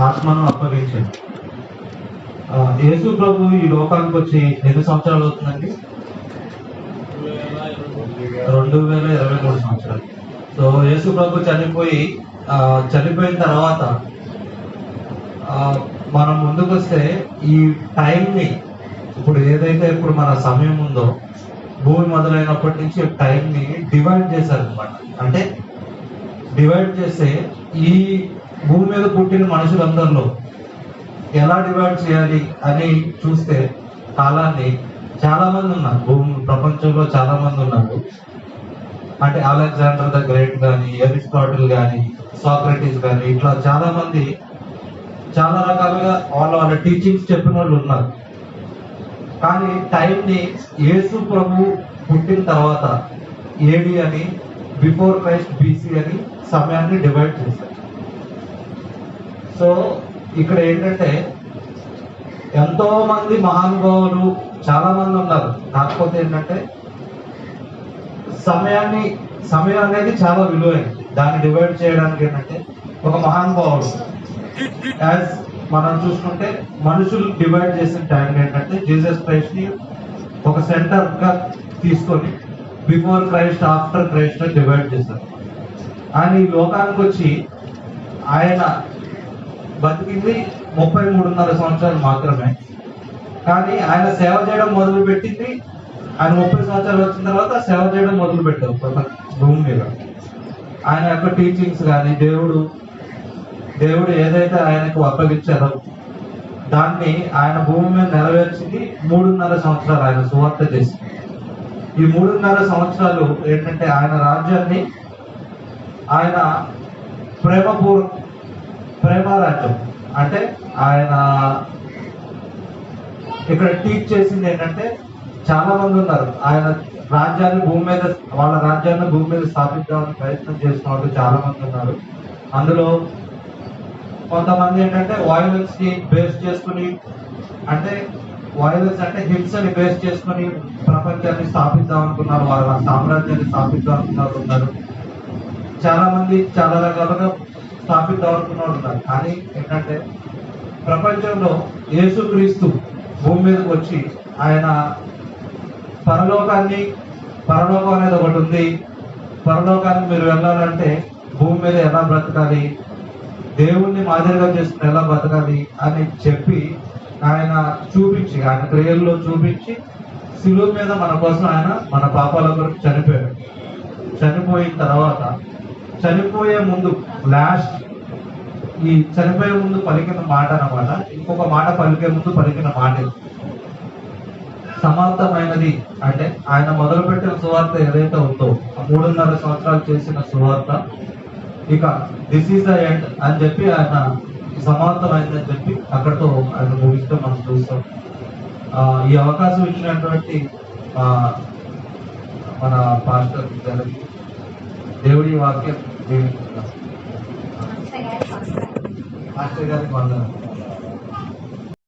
ఆత్మను అప్పగించాడు. యేసు ప్రభు ఈ లోకానికి వచ్చి ఎన్ని సంవత్సరాలు అవుతుందండి? 2023 సంవత్సరాలు. సో యేసు ప్రభు చనిపోయిన తర్వాత మనం ముందుకు వస్తే ఈ టైంని ఇప్పుడు మన సమయం ఉందో భూమి మొదలైనప్పటి నుంచి టైంని డివైడ్ చేశారనమాట. అంటే డివైడ్ చేస్తే ఈ భూమి మీద పుట్టిన మనుషులందరిలో ఎలా డివైడ్ చేయాలి అని చూస్తే కాలాన్ని చాలా మంది ఉన్నారు, ప్రపంచంలో చాలా మంది ఉన్నారు. అంటే అలెగ్జాండర్ ద గ్రేట్ కానీ, అరిస్టాటిల్ కానీ, సాక్రటీస్ కానీ, ఇట్లా చాలా మంది చాలా రకాలుగా వాళ్ళ టీచింగ్స్ చెప్పిన వాళ్ళు ఉన్నారు. కానీ టైంని యేసు ప్రభు పుట్టిన తర్వాత ఏడి అని, బిఫోర్ క్రైస్ట్ బీసీ అని సమయాన్ని డివైడ్ చేశారు. సో ఇక్కడ ఏంటంటే ఎంతో మంది మహానుభావులు చాలా మంది ఉన్నారు. కాకపోతే ఏంటంటే సమయం అనేది చాలా విలువైనది. దాన్ని డివైడ్ చేయడానికి ఏంటంటే ఒక మహానుభావుడు యాజ్ మనం చూసుకుంటే మనుషులు డివైడ్ చేసిన టైం ఏంటంటే జీసస్ క్రైస్ట్ ని ఒక సెంటర్ గా తీసుకొని before Christ, after Christ divide చేశారు. ఆయన ఈ లోకానికి వచ్చి ఆయన బతికింది 33.5 సంవత్సరాలు మాత్రమే. కానీ ఆయన సేవ చేయడం మొదలు పెట్టింది ఆయన 30 సంవత్సరాలు వచ్చిన తర్వాత సేవ చేయడం మొదలు పెట్టారు భూమి మీద. ఆయన యొక్క టీచింగ్స్ కానీ దేవుడు ఏదైతే ఆయనకు అప్పగించారో దాన్ని ఆయన భూమి మీద నెరవేర్చింది 3.5 సంవత్సరాలు ఆయన సువార్త చేసింది. ఈ 3.5 సంవత్సరాలు ఏంటంటే ఆయన రాజ్యాన్ని ఆయన ప్రేమరాజ్యం అంటే ఆయన ఇక్కడ టీచ్ చేసింది ఏంటంటే చాలా మంది ఉన్నారు. ఆయన వాళ్ళ రాజ్యాన్ని భూమి మీద స్థాపించాలని ప్రయత్నం చేస్తున్న వాళ్ళు చాలా మంది ఉన్నారు. అందులో కొంతమంది ఏంటంటే వాయిలెన్స్ ని బేస్ చేసుకుని, అంటే వాయిలెన్స్ అంటే హింసని బేస్ చేసుకుని ప్రపంచాన్ని స్థాపిద్దాం అనుకున్నారు, వాళ్ళ సామ్రాజ్యాన్ని స్థాపిద్దాం అనుకున్నారు. చాలా మంది చాలా రకాలుగా స్థాపిద్దాం అనుకున్నారు ఉన్నారు. కానీ ఏంటంటే ప్రపంచంలో యేసుక్రీస్తు భూమి మీదకి వచ్చి ఆయన పరలోకం అనేది ఒకటి ఉంది, పరలోకానికి మీరు వెళ్ళాలంటే భూమి మీద ఎలా బ్రతకాలి, దేవుణ్ణి మాదిరిగా చేసుకుని ఎలా బ్రతకాలి అని చెప్పి ఆయన క్రియల్లో చూపించి శిలువ మీద మన కోసం ఆయన మన పాపాల కొరకు చనిపోయాడు. చనిపోయిన తర్వాత చనిపోయే ముందు పలికిన మాట అన్నమాట. ఇంకొక మాట పలికే ముందు పలికిన మాట సమాప్తమైనది. అంటే ఆయన మొదలుపెట్టిన సువార్త ఏదైతే ఉందో 3.5 సంవత్సరాలు చేసిన సువార్త ఇక దిస్ ఈస్ ద ఎండ్ అని చెప్పి ఆయన సమాప్తమైందని చెప్పి అక్కడితో ఆయన ముగిస్తూ మనం చూస్తాం. ఈ అవకాశం ఇచ్చినటువంటి మన పాస్టర్ గారికి దేవుడి వాక్యం మాస్టర్ గారికి వందనాలు.